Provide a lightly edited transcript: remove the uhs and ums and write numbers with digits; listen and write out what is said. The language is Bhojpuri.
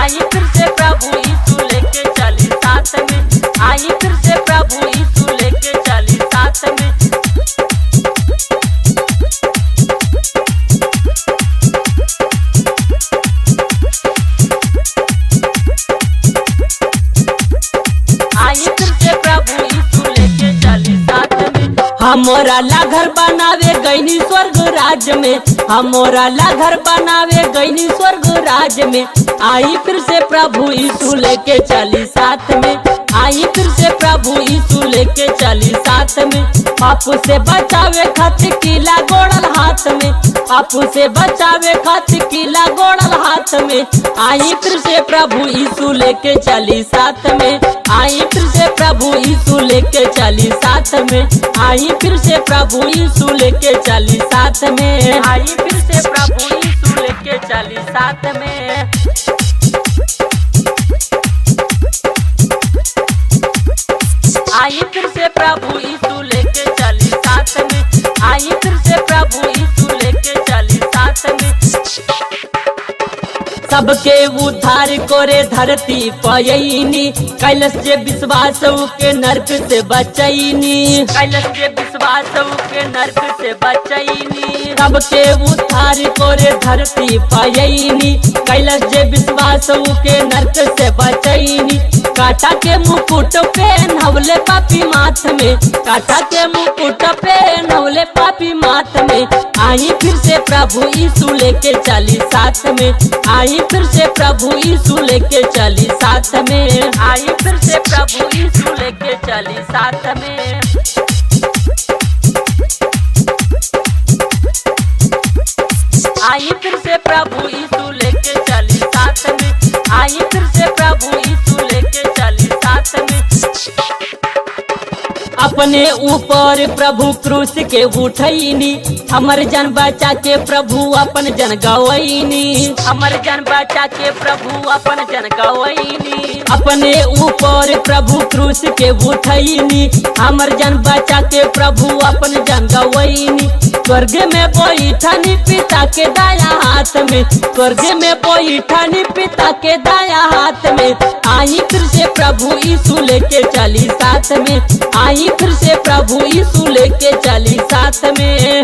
आई फिर से प्रभु यीशु लेके चली साथ में, आई फिर से प्रभु यीशु लेके चली साथ में। आई फिर से प्रभु यीशु लेके चली साथ में। हमारा ला घर बनावे गईनी स्वर्ग राज में, हमारा ला घर बनावे गईनी स्वर्ग राज में। आई फिर से प्रभु यीशु लेके चली साथ में, आई फिर से प्रभु यीशु लेके चली साथ में। पापू से बचावे खातिर कीला गोड़ल हाथ में, पापू से बचावे खातिर कीला गोड़ल हाथ में। आई फिर से प्रभु यीशु लेके चली साथ में, आई फिर से प्रभु यीशु लेके चली साथ में। आई फिर से प्रभु यीशु लेके चली साथ में, आई फिर से प्रभु यीशु लेके चली साथ में। आई फिर से प्रभु यीशु लेके चली साथ में, आई फिर से प्रभु यीशु लेके चली साथ में। सबके उद्धार करे धरती पयनी, कैलस जे विश्वास के नरक से बचैनी, कैलस जे विश्वास के नरक से बचैनी। सबके उद्धार करे धरती पयनी, कैलस जे विश्वास के नरक से बचैनी। काटा के मुकुट पे नवले पापी माथ में, काटा के मुकुट पे नवले पापी माथ में। आई फिर से प्रभु यीशु लेके चली साथ में, आई फिर से प्रभु यीशु लेके चली साथ में, आई फिर से प्रभु यीशु लेके चली साथ में। आई फिर से प्रभु यीशु लेके चली साथ में, आई फिर से प्रभु यीशु लेके चली साथ में। अपने ऊपर प्रभु क्रूस के उठैनी, हमर जन बचा के प्रभु अपन जन गवैनी, हमर जन बचा के प्रभु अपन जन गवैनी। अपने ऊपर प्रभु क्रूस के उठैनी, हमर जन बचा के प्रभु अपन जन गवैनी। स्वर्ग में बैठनी पिता के दाया हाथ में, स्वर्ग में बैठनी पिता के दाया हाथ में। आई फिर से प्रभु यीशु लेके चली साथ में, आई फिर से प्रभु यीशु लेके चली साथ में।